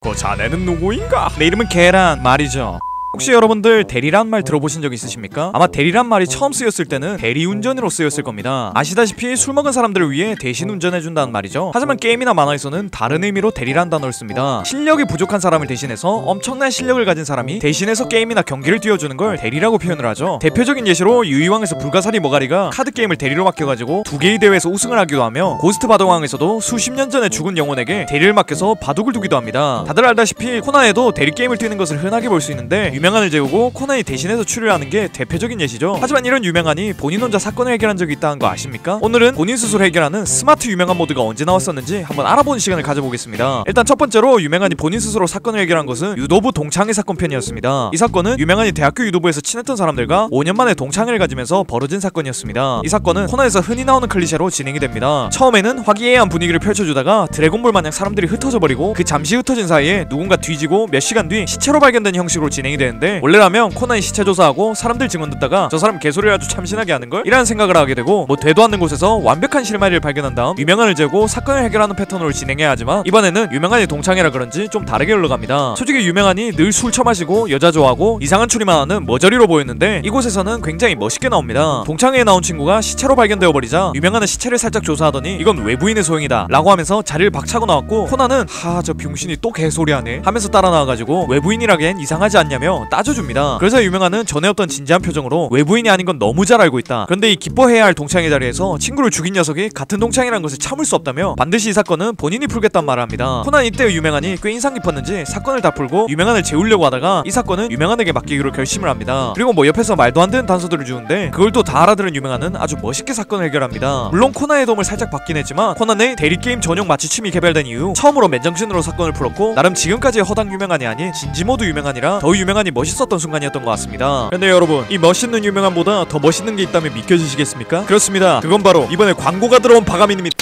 그 자네는 누구인가? 내 이름은 계란 말이죠. 혹시 여러분들 대리란 말 들어보신 적 있으십니까? 아마 대리란 말이 처음 쓰였을 때는 대리운전으로 쓰였을 겁니다. 아시다시피 술 먹은 사람들을 위해 대신 운전해준다는 말이죠. 하지만 게임이나 만화에서는 다른 의미로 대리란 단어를 씁니다. 실력이 부족한 사람을 대신해서 엄청난 실력을 가진 사람이 대신해서 게임이나 경기를 뛰어주는 걸 대리라고 표현을 하죠. 대표적인 예시로 유이왕에서 불가사리 머가리가 카드게임을 대리로 맡겨가지고 두 개의 대회에서 우승을 하기도 하며 고스트 바둑왕에서도 수십 년 전에 죽은 영혼에게 대리를 맡겨서 바둑을 두기도 합니다. 다들 알다시피 코난에도 대리게임을 뛰는 것을 흔하게 볼 수 있는데 유명한을 재우고 코난이 대신해서 출연하는 게 대표적인 예시죠. 하지만 이런 유명한이 본인 혼자 사건을 해결한 적이 있다는 거 아십니까? 오늘은 본인 스스로 해결하는 스마트 유명한 모드가 언제 나왔었는지 한번 알아보는 시간을 가져보겠습니다. 일단 첫 번째로 유명한이 본인 스스로 사건을 해결한 것은 유도부 동창회 사건 편이었습니다. 이 사건은 유명한이 대학교 유도부에서 친했던 사람들과 5년 만에 동창회를 가지면서 벌어진 사건이었습니다. 이 사건은 코난에서 흔히 나오는 클리셰로 진행이 됩니다. 처음에는 화기애애한 분위기를 펼쳐주다가 드래곤볼 마냥 사람들이 흩어져 버리고 그 잠시 흩어진 사이에 누군가 뒤지고 몇 시간 뒤 시체로 발견된 형식으로 진행이 되는데 원래라면 코난이 시체 조사하고 사람들 증언 듣다가 저 사람 개소리를 아주 참신하게 하는 걸? 이라는 생각을 하게 되고 뭐 되도 않는 곳에서 완벽한 실마리를 발견한 다음 유명한을 재고 사건을 해결하는 패턴으로 진행해야 하지만 이번에는 유명한이 동창이라 그런지 좀 다르게 흘러갑니다. 솔직히 유명한이 늘 술 처마시고 여자 좋아하고 이상한 추리만 하는 머저리로 보였는데 이곳에서는 굉장히 멋있게 나옵니다. 동창회에 나온 친구가 시체로 발견되어 버리자 유명한은 시체를 살짝 조사하더니 이건 외부인의 소행이다 라고 하면서 자리를 박차고 나왔고 코난은 저 병신이 또 개소리하네 하면서 따라 나와가지고 외부인이라기엔 이상하지 않냐며 따져줍니다. 그래서 유명한은 전에 없던 진지한 표정으로 외부인이 아닌 건 너무 잘 알고 있다. 그런데 이 기뻐해야 할 동창회 자리에서 친구를 죽인 녀석이 같은 동창이라는 것을 참을 수 없다며 반드시 이 사건은 본인이 풀겠단 말을 합니다. 코난 이때 유명한이 꽤 인상 깊었는지 사건을 다 풀고 유명한을 재우려고 하다가 이 사건은 유명한에게 맡기기로 결심을 합니다. 그리고 뭐 옆에서 말도 안 되는 단서들을 주는데 그걸 또 다 알아들은 유명한은 아주 멋있게 사건을 해결합니다. 물론 코난의 도움을 살짝 받긴 했지만 코난의 대리게임 전용 마취침이 개발된 이후 처음으로 맨정신으로 사건을 풀었고 나름 지금까지의 허당 유명한이 아닌 진지모드 유명한이라 더 유명한이 멋있었던 순간이었던 것 같습니다. 그런데 여러분 이 멋있는 유명한보다 더 멋있는 게 있다면 믿겨지시겠습니까? 그렇습니다. 그건 바로 이번에 광고가 들어온 바가미입니다.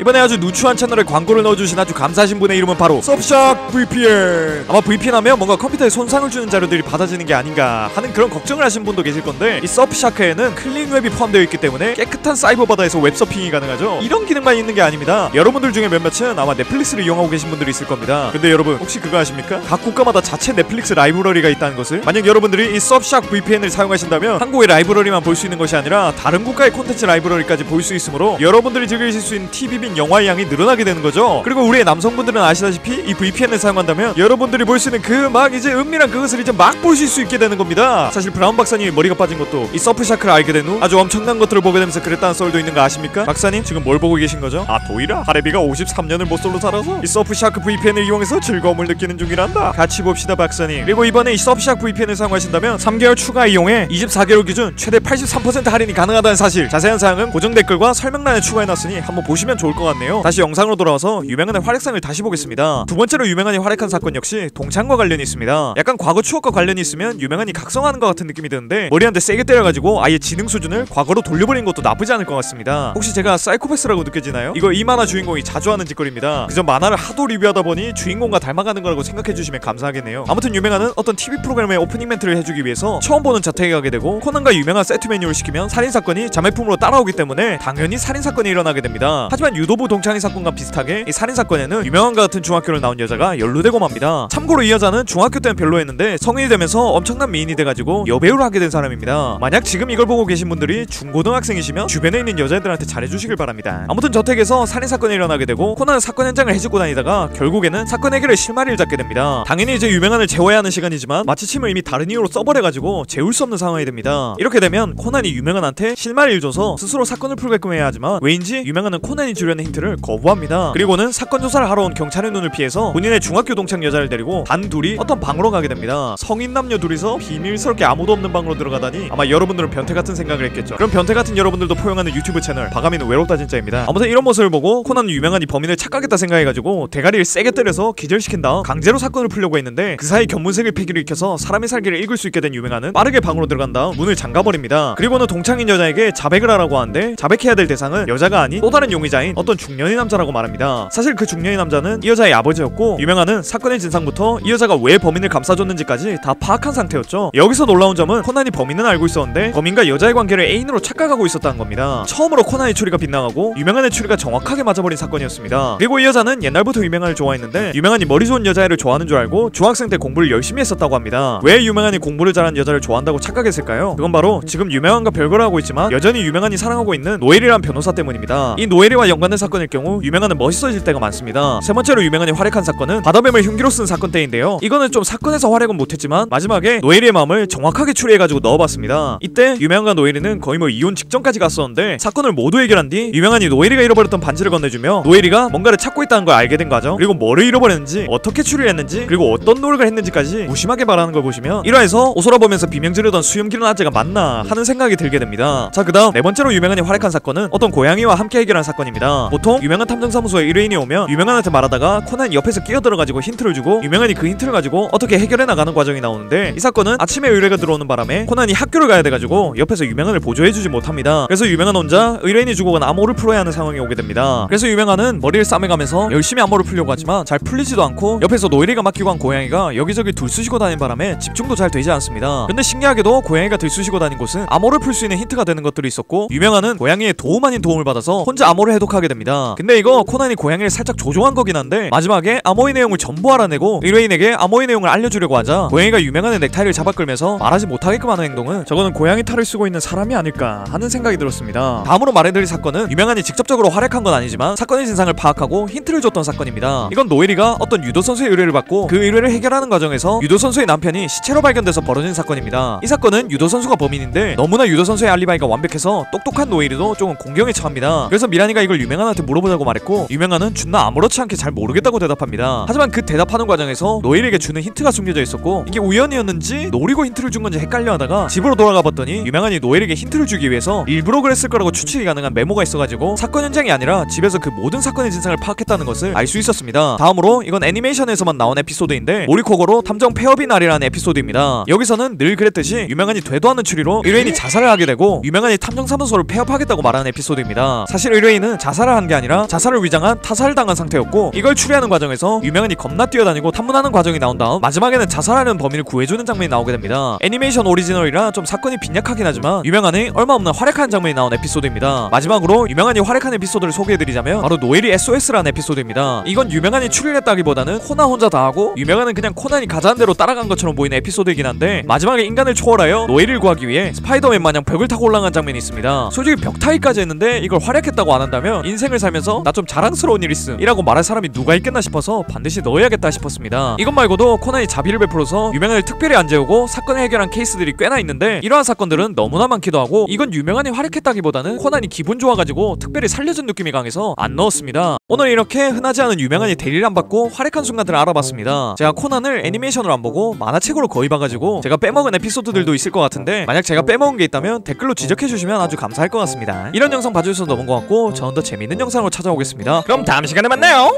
이번에 아주 누추한 채널에 광고를 넣어주신 아주 감사하신 분의 이름은 바로 서브샥 VPN. 아마 VPN 하면 뭔가 컴퓨터에 손상을 주는 자료들이 받아지는 게 아닌가 하는 그런 걱정을 하신 분도 계실 건데 이 서브샤크에는 클린웹이 포함되어 있기 때문에 깨끗한 사이버 바다에서 웹서핑이 가능하죠. 이런 기능만 있는 게 아닙니다. 여러분들 중에 몇몇은 아마 넷플릭스를 이용하고 계신 분들이 있을 겁니다. 근데 여러분 혹시 그거 아십니까? 각 국가마다 자체 넷플릭스 라이브러리가 있다는 것을. 만약 여러분들이 이 서브샥 VPN을 사용하신다면 한국의 라이브러리만 볼 수 있는 것이 아니라 다른 국가의 콘텐츠 라이브러리까지 볼 수 있으므로 여러분들이 즐기실 수 있는 TV 영화의 양이 늘어나게 되는 거죠. 그리고 우리의 남성분들은 아시다시피 이 VPN을 사용한다면 여러분들이 볼 수 있는 그 막 이제 은밀한 그것을 이제 막 보실 수 있게 되는 겁니다. 사실 브라운 박사님이 머리가 빠진 것도 이 서프샤크를 알게 된 후 아주 엄청난 것들을 보게 되면서 그랬다는 썰도 있는 거 아십니까? 박사님 지금 뭘 보고 계신 거죠? 도이라 하레비가 53년을 모쏠로 살아서 이 서프샤크 VPN을 이용해서 즐거움을 느끼는 중이란다. 같이 봅시다 박사님. 그리고 이번에 이 서프샤크 VPN을 사용하신다면 3개월 추가 이용에 24개월 기준 최대 83% 할인이 가능하다는 사실. 자세한 사항은 고정 댓글과 설명란에 추가해놨으니 한번 보시면 좋을 것 같네요. 다시 영상으로 돌아와서 유명한의 활약상을 다시 보겠습니다. 두 번째로 유명한이 활약한 사건 역시 동창과 관련이 있습니다. 약간 과거 추억과 관련이 있으면 유명한이 각성하는 것 같은 느낌이 드는데 머리 한 대 세게 때려가지고 아예 지능 수준을 과거로 돌려버린 것도 나쁘지 않을 것 같습니다. 혹시 제가 사이코패스라고 느껴지나요? 이거 이 만화 주인공이 자주 하는 짓거리입니다. 그저 만화를 하도 리뷰하다 보니 주인공과 닮아가는 거라고 생각해주시면 감사하겠네요. 아무튼 유명한은 어떤 TV 프로그램의 오프닝 멘트를 해주기 위해서 처음 보는 저택에 가게 되고 코난과 유명한 세트 메뉴를 시키면 살인사건이 자매품으로 따라오기 때문에 당연히 살인사건이 일어나게 됩니다. 하지만 유도부 동창회 사건과 비슷하게 이 살인사건에는 유명한과 같은 중학교를 나온 여자가 연루되고 맙니다. 참고로 이 여자는 중학교 때는 별로였는데 성인이 되면서 엄청난 미인이 돼가지고 여배우를 하게 된 사람입니다. 만약 지금 이걸 보고 계신 분들이 중고등학생이시면 주변에 있는 여자애들한테 잘해주시길 바랍니다. 아무튼 저택에서 살인사건이 일어나게 되고 코난은 사건 현장을 해집고 다니다가 결국에는 사건 해결의 실마리를 잡게 됩니다. 당연히 이제 유명한을 재워야 하는 시간이지만 마취침을 이미 다른 이유로 써버려가지고 재울 수 없는 상황이 됩니다. 이렇게 되면 코난이 유명한한테 실마리를 줘서 스스로 사건을 풀게끔 해야 하지만 왜인지 유명한은 코난이 주려는 힌트를 거부합니다. 그리고는 사건 조사를 하러 온 경찰의 눈을 피해서 본인의 중학교 동창 여자를 데리고 단둘이 어떤 방으로 가게 됩니다. 성인 남녀 둘이서 비밀스럽게 아무도 없는 방으로 들어가다니 아마 여러분들은 변태같은 생각을 했겠죠. 그럼 변태같은 여러분들도 포용하는 유튜브 채널 바가미는 외롭다 진짜입니다. 아무튼 이런 모습을 보고 코난은 유명한이 범인을 착각했다 생각해가지고 대가리를 세게 때려서 기절시킨 다음 강제로 사건을 풀려고 했는데 그 사이 견문색을 패기로 익혀서 사람의 살기를 읽을 수 있게 된 유명한은 빠르게 방으로 들어간 다음 문을 잠가버립니다. 그리고는 동창인 여자에게 자백을 하라고 하는데 자백해야 될 대상은 여자가 아닌 또 다른 용의자인 어떤 중년의 남자라고 말합니다. 사실 그 중년의 남자는 이 여자의 아버지였고 유명한은 사건의 진상부터 이 여자가 왜 범인을 감싸줬는지까지 다 파악한 상태였죠. 여기서 놀라운 점은 코난이 범인은 알고 있었는데 범인과 여자의 관계를 애인으로 착각하고 있었다는 겁니다. 처음으로 코난의 추리가 빗나가고 유명한의 추리가 정확하게 맞아버린 사건이었습니다. 그리고 이 여자는 옛날부터 유명한을 좋아했는데 유명한이 머리 좋은 여자애를 좋아하는 줄 알고 중학생 때 공부를 열심히 했었다고 합니다. 왜 유명한이 공부를 잘하는 여자를 좋아한다고 착각했을까요? 그건 바로 지금 유명한과 별거를 하고 있지만 여전히 유명한이 사랑하고 있는 노엘이란 변호사 때문입니다. 이 노엘이와 연관된 사건일 경우 유명한은 멋있어질 때가 많습니다. 세 번째로 유명한이 활약한 사건은 바다뱀을 흉기로 쓴 사건 때인데요. 이거는 좀 사건에서 활약은 못했지만 마지막에 노엘이의 마음을 정확하게 추리해가지고 넣어봤습니다. 이때 유명한과 노엘이는 거의 뭐 이혼 직전까지 갔었는데 사건을 모두 해결한 뒤 유명한이 노엘이가 잃어버렸던 반지를 건네주며 노엘이가 뭔가를 찾고 있다는 걸 알게 된 거죠. 그리고 뭐를 잃어버렸는지 어떻게 추리를 했는지 그리고 어떤 노력을 했는지까지 무심하게 말하는 걸 보시면 1화에서 오소라보면서 비명 지르던 수염 기른 아재가 맞나 하는 생각이 들게 됩니다. 자, 그다음 네 번째로 유명한이 활약한 사건은 어떤 고양이와 함께 해결한 사건입니다. 보통 유명한 탐정사무소에 의뢰인이 오면 유명한한테 말하다가 코난이 옆에서 끼어들어가지고 힌트를 주고 유명한이 그 힌트를 가지고 어떻게 해결해 나가는 과정이 나오는데 이 사건은 아침에 의뢰가 들어오는 바람에 코난이 학교를 가야 돼가지고 옆에서 유명한을 보조해주지 못합니다. 그래서 유명한 혼자 의뢰인이 주고 간 암호를 풀어야 하는 상황이 오게 됩니다. 그래서 유명한은 머리를 싸매가면서 열심히 암호를 풀려고 하지만 잘 풀리지도 않고 옆에서 노엘이가 맡기고 한 고양이가 여기저기 들쑤시고 다니는 바람에 집중도 잘 되지 않습니다. 근데 신기하게도 고양이가 들쑤시고 다닌 곳은 암호를 풀 수 있는 힌트가 되는 것들이 있었고 유명한은 고양이의 도움 아닌 도움을 받아서 혼자 암호를 해독하게 됩니다. 근데 이거 코난이 고양이를 살짝 조종한 거긴 한데 마지막에 암호의 내용을 전부 알아내고 의뢰인에게 암호의 내용을 알려주려고 하자 고양이가 유명한의 넥타이를 잡아 끌면서 말하지 못하게끔 하는 행동은 저거는 고양이 탈을 쓰고 있는 사람이 아닐까 하는 생각이 들었습니다. 다음으로 말해드릴 사건은 유명한이 직접적으로 활약한 건 아니지만 사건의 진상을 파악하고 힌트를 줬던 사건입니다. 이건 노엘이가 어떤 유도 선수의 의뢰를 받고 그 의뢰를 해결하는 과정에서 유도 선수의 남편이 시체로 발견돼서 벌어진 사건입니다. 이 사건은 유도 선수가 범인인데 너무나 유도 선수의 알리바이가 완벽해서 똑똑한 노엘이도 조금 공경에 처합니다. 그래서 미란이가 이걸 유명한한테 물어보자고 말했고 유명한은 준나 아무렇지 않게 잘 모르겠다고 대답합니다. 하지만 그 대답하는 과정에서 노엘에게 주는 힌트가 숨겨져 있었고 이게 우연이었는지 노리고 힌트를 준 건지 헷갈려하다가 집으로 돌아가 봤더니 유명한이 노엘에게 힌트를 주기 위해서 일부러 그랬을 거라고 추측이 가능한 메모가 있어가지고 사건 현장이 아니라 집에서 그 모든 사건의 진상을 파악했다는 것을 알 수 있었습니다. 다음으로 이건 애니메이션에서만 나온 에피소드인데 모리코거로 탐정 폐업이 날이라는 에피소드입니다. 여기서는 늘 그랬듯이 유명한이 되도 않는 추리로 의뢰인이 자살을 하게 되고 유명한이 탐정사무소를 폐업하겠다고 말하는 에피소드입니다. 사실 의뢰인은 자살을 한 게 아니라 자살을 위장한 타살을 당한 상태였고 이걸 추리하는 과정에서 유명한이 겁나 뛰어다니고 탐문하는 과정이 나온 다음 마지막에는 자살하려는 범인을 구해주는 장면이 나오게 됩니다. 애니메이션 오리지널이라 좀 사건이 빈약하긴 하지만 유명한이 얼마 없는 활약하는 장면이 나온 에피소드입니다. 마지막으로 유명한이 활약한 에피소드를 소개해드리자면 바로 노엘이 SOS라는 에피소드입니다. 이건 유명한이 추리를 했다기보다는 코난 혼자 다 하고 유명한은 그냥 코난이 가자한 대로 따라간 것처럼 보이는 에피소드이긴 한데 마지막에 인간을 초월하여 노엘을 구하기 위해 스파이더맨 마냥 벽을 타고 올라간 장면이 있습니다. 솔직히 벽 타기까지 했는데 이걸 활약했다고 안 한다면 인생을 살면서 나 좀 자랑스러운 일 있음 이라고 말할 사람이 누가 있겠나 싶어서 반드시 넣어야겠다 싶었습니다. 이것 말고도 코난이 자비를 베풀어서 유명한을 특별히 안 재우고 사건을 해결한 케이스들이 꽤나 있는데 이러한 사건들은 너무나 많기도 하고 이건 유명한이 활약했다기보다는 코난이 기분 좋아가지고 특별히 살려준 느낌이 강해서 안 넣었습니다. 오늘 이렇게 흔하지 않은 유명한이 대리를 안 받고 활약한 순간들을 알아봤습니다. 제가 코난을 애니메이션으로 안 보고 만화책으로 거의 봐가지고 제가 빼먹은 에피소드들도 있을 것 같은데 만약 제가 빼먹은 게 있다면 댓글로 지적해주시면 아주 감사할 것 같습니다. 이런 영상 봐주셔서 너무 고맙고 저는 더 재밌는 영상으로 찾아오겠습니다. 그럼 다음 시간에 만나요.